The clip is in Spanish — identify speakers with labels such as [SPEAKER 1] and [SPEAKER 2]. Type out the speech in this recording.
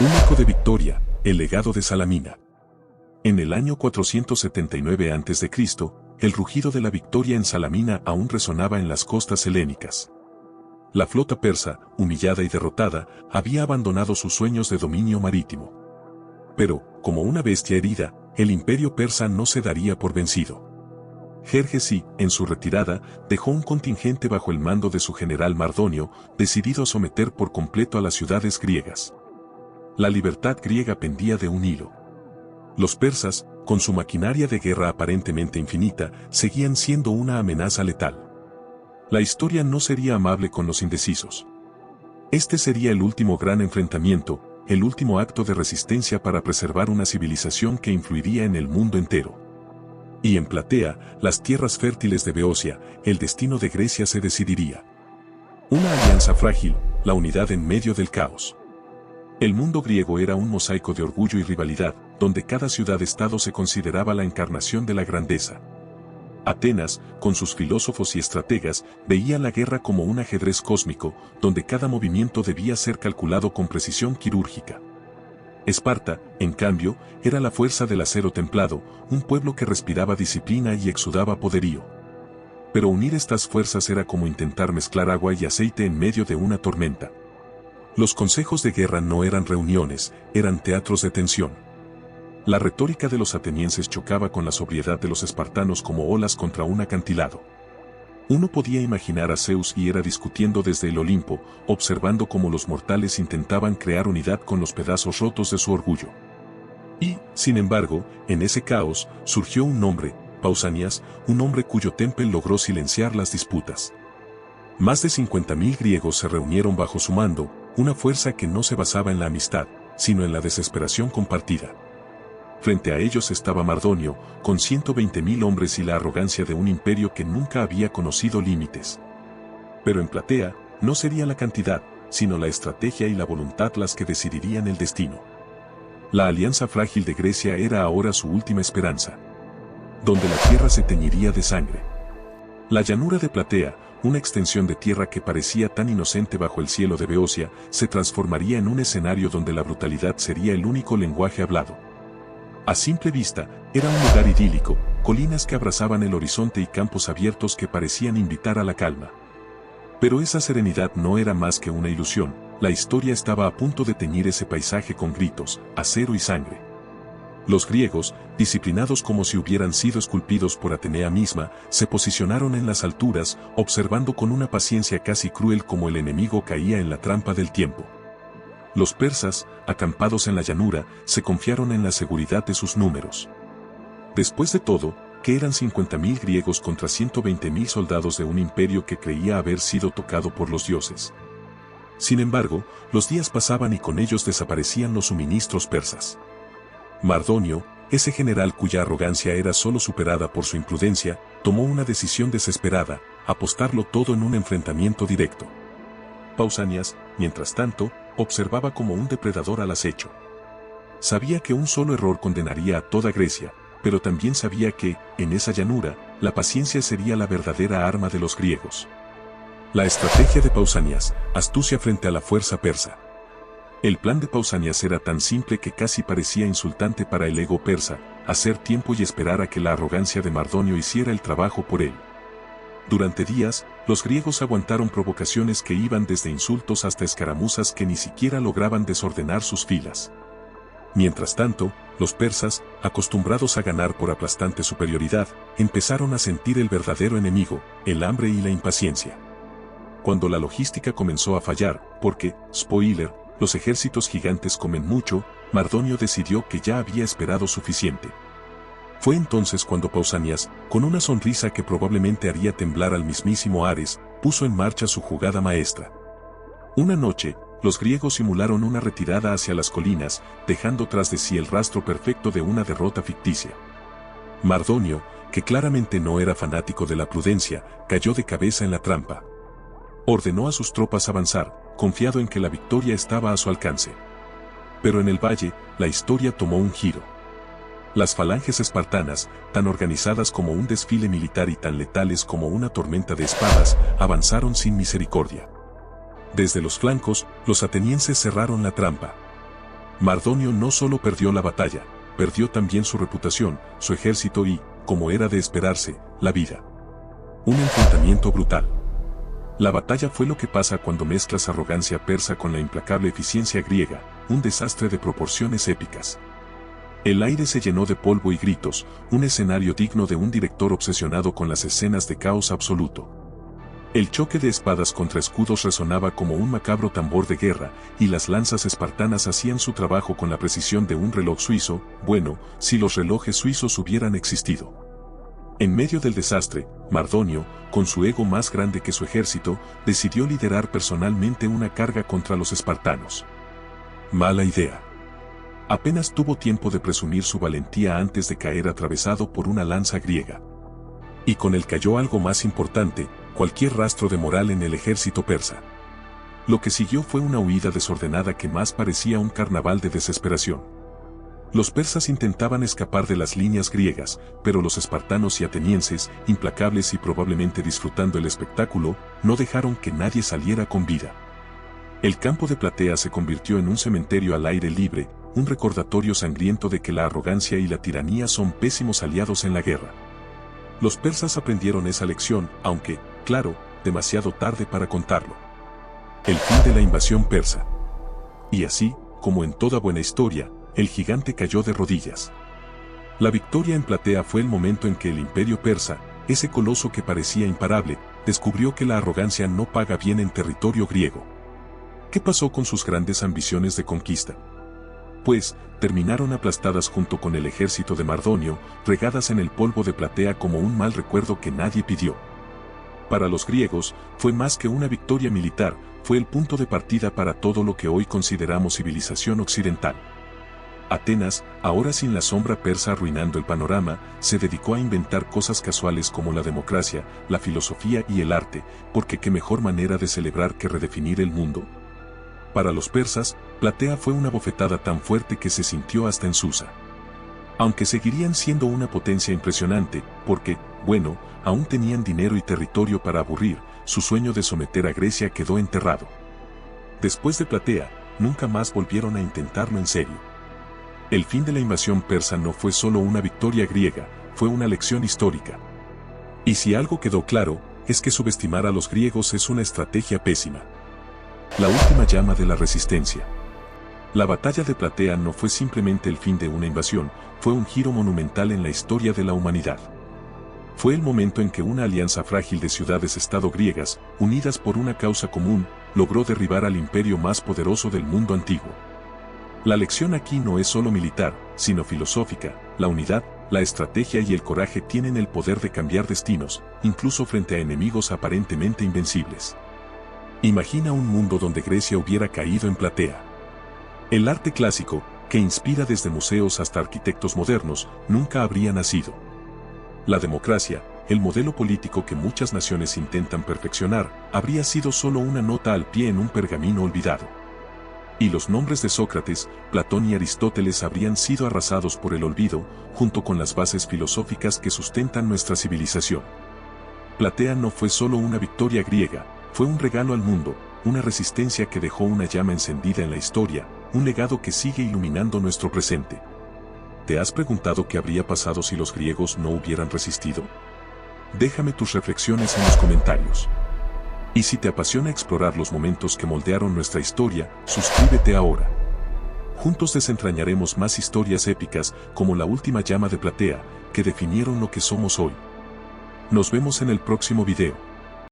[SPEAKER 1] Un eco de victoria, el legado de Salamina. En el año 479 a.C., el rugido de la victoria en Salamina aún resonaba en las costas helénicas. La flota persa, humillada y derrotada, había abandonado sus sueños de dominio marítimo. Pero, como una bestia herida, el imperio persa no se daría por vencido. Jerjes I, en su retirada, dejó un contingente bajo el mando de su general Mardonio, decidido a someter por completo a las ciudades griegas. La libertad griega pendía de un hilo. Los persas, con su maquinaria de guerra aparentemente infinita, seguían siendo una amenaza letal. La historia no sería amable con los indecisos. Este sería el último gran enfrentamiento, el último acto de resistencia para preservar una civilización que influiría en el mundo entero. Y en Platea, las tierras fértiles de Beocia, el destino de Grecia se decidiría. Una alianza frágil, la unidad en medio del caos. El mundo griego era un mosaico de orgullo y rivalidad, donde cada ciudad-estado se consideraba la encarnación de la grandeza. Atenas, con sus filósofos y estrategas, veía la guerra como un ajedrez cósmico, donde cada movimiento debía ser calculado con precisión quirúrgica. Esparta, en cambio, era la fuerza del acero templado, un pueblo que respiraba disciplina y exudaba poderío. Pero unir estas fuerzas era como intentar mezclar agua y aceite en medio de una tormenta. Los consejos de guerra no eran reuniones, eran teatros de tensión. La retórica de los atenienses chocaba con la sobriedad de los espartanos como olas contra un acantilado. Uno podía imaginar a Zeus y Hera discutiendo desde el Olimpo, observando cómo los mortales intentaban crear unidad con los pedazos rotos de su orgullo. Y, sin embargo, en ese caos, surgió un hombre, Pausanias, un hombre cuyo temple logró silenciar las disputas. Más de 50.000 griegos se reunieron bajo su mando, una fuerza que no se basaba en la amistad, sino en la desesperación compartida. Frente a ellos estaba Mardonio, con 120.000 hombres y la arrogancia de un imperio que nunca había conocido límites. Pero en Platea, no sería la cantidad, sino la estrategia y la voluntad las que decidirían el destino. La alianza frágil de Grecia era ahora su última esperanza, donde la tierra se teñiría de sangre. La llanura de Platea, una extensión de tierra que parecía tan inocente bajo el cielo de Beocia, se transformaría en un escenario donde la brutalidad sería el único lenguaje hablado. A simple vista, era un lugar idílico, colinas que abrazaban el horizonte y campos abiertos que parecían invitar a la calma. Pero esa serenidad no era más que una ilusión, la historia estaba a punto de teñir ese paisaje con gritos, acero y sangre. Los griegos, disciplinados como si hubieran sido esculpidos por Atenea misma, se posicionaron en las alturas, observando con una paciencia casi cruel cómo el enemigo caía en la trampa del tiempo. Los persas, acampados en la llanura, se confiaron en la seguridad de sus números. Después de todo, ¿qué eran 50.000 griegos contra 120.000 soldados de un imperio que creía haber sido tocado por los dioses? Sin embargo, los días pasaban y con ellos desaparecían los suministros persas. Mardonio, ese general cuya arrogancia era solo superada por su imprudencia, tomó una decisión desesperada, apostarlo todo en un enfrentamiento directo. Pausanias, mientras tanto, observaba como un depredador al acecho. Sabía que un solo error condenaría a toda Grecia, pero también sabía que, en esa llanura, la paciencia sería la verdadera arma de los griegos. La estrategia de Pausanias, astucia frente a la fuerza persa. El plan de Pausanias era tan simple que casi parecía insultante para el ego persa, hacer tiempo y esperar a que la arrogancia de Mardonio hiciera el trabajo por él. Durante días, los griegos aguantaron provocaciones que iban desde insultos hasta escaramuzas que ni siquiera lograban desordenar sus filas. Mientras tanto, los persas, acostumbrados a ganar por aplastante superioridad, empezaron a sentir el verdadero enemigo, el hambre y la impaciencia. Cuando la logística comenzó a fallar, porque, spoiler, los ejércitos gigantes comen mucho, Mardonio decidió que ya había esperado suficiente. Fue entonces cuando Pausanias, con una sonrisa que probablemente haría temblar al mismísimo Ares, puso en marcha su jugada maestra. Una noche, los griegos simularon una retirada hacia las colinas, dejando tras de sí el rastro perfecto de una derrota ficticia. Mardonio, que claramente no era fanático de la prudencia, cayó de cabeza en la trampa. Ordenó a sus tropas avanzar, confiado en que la victoria estaba a su alcance. Pero en el valle, la historia tomó un giro. Las falanges espartanas, tan organizadas como un desfile militar y tan letales como una tormenta de espadas, avanzaron sin misericordia. Desde los flancos, los atenienses cerraron la trampa. Mardonio no solo perdió la batalla, perdió también su reputación, su ejército y, como era de esperarse, la vida. Un enfrentamiento brutal. La batalla fue lo que pasa cuando mezclas arrogancia persa con la implacable eficiencia griega, un desastre de proporciones épicas. El aire se llenó de polvo y gritos, un escenario digno de un director obsesionado con las escenas de caos absoluto. El choque de espadas contra escudos resonaba como un macabro tambor de guerra, y las lanzas espartanas hacían su trabajo con la precisión de un reloj suizo, bueno, si los relojes suizos hubieran existido. En medio del desastre, Mardonio, con su ego más grande que su ejército, decidió liderar personalmente una carga contra los espartanos. Mala idea. Apenas tuvo tiempo de presumir su valentía antes de caer atravesado por una lanza griega. Y con él cayó algo más importante, cualquier rastro de moral en el ejército persa. Lo que siguió fue una huida desordenada que más parecía un carnaval de desesperación. Los persas intentaban escapar de las líneas griegas, pero los espartanos y atenienses, implacables y probablemente disfrutando el espectáculo, no dejaron que nadie saliera con vida. El campo de Platea se convirtió en un cementerio al aire libre, un recordatorio sangriento de que la arrogancia y la tiranía son pésimos aliados en la guerra. Los persas aprendieron esa lección, aunque, claro, demasiado tarde para contarlo. El fin de la invasión persa. Y así, como en toda buena historia, el gigante cayó de rodillas. La victoria en Platea fue el momento en que el imperio persa, ese coloso que parecía imparable, descubrió que la arrogancia no paga bien en territorio griego. ¿Qué pasó con sus grandes ambiciones de conquista? Pues, terminaron aplastadas junto con el ejército de Mardonio, regadas en el polvo de Platea como un mal recuerdo que nadie pidió. Para los griegos, fue más que una victoria militar, fue el punto de partida para todo lo que hoy consideramos civilización occidental. Atenas, ahora sin la sombra persa arruinando el panorama, se dedicó a inventar cosas casuales como la democracia, la filosofía y el arte, porque qué mejor manera de celebrar que redefinir el mundo. Para los persas, Platea fue una bofetada tan fuerte que se sintió hasta en Susa. Aunque seguirían siendo una potencia impresionante, porque, bueno, aún tenían dinero y territorio para aburrir, su sueño de someter a Grecia quedó enterrado. Después de Platea, nunca más volvieron a intentarlo en serio. El fin de la invasión persa no fue solo una victoria griega, fue una lección histórica. Y si algo quedó claro, es que subestimar a los griegos es una estrategia pésima. La última llama de la resistencia. La batalla de Platea no fue simplemente el fin de una invasión, fue un giro monumental en la historia de la humanidad. Fue el momento en que una alianza frágil de ciudades-estado griegas, unidas por una causa común, logró derribar al imperio más poderoso del mundo antiguo. La lección aquí no es solo militar, sino filosófica. La unidad, la estrategia y el coraje tienen el poder de cambiar destinos, incluso frente a enemigos aparentemente invencibles. Imagina un mundo donde Grecia hubiera caído en Platea. El arte clásico, que inspira desde museos hasta arquitectos modernos, nunca habría nacido. La democracia, el modelo político que muchas naciones intentan perfeccionar, habría sido solo una nota al pie en un pergamino olvidado. Y los nombres de Sócrates, Platón y Aristóteles habrían sido arrasados por el olvido, junto con las bases filosóficas que sustentan nuestra civilización. Platea no fue solo una victoria griega, fue un regalo al mundo, una resistencia que dejó una llama encendida en la historia, un legado que sigue iluminando nuestro presente. ¿Te has preguntado qué habría pasado si los griegos no hubieran resistido? Déjame tus reflexiones en los comentarios. Y si te apasiona explorar los momentos que moldearon nuestra historia, suscríbete ahora. Juntos desentrañaremos más historias épicas como la última llama de Platea, que definieron lo que somos hoy. Nos vemos en el próximo video.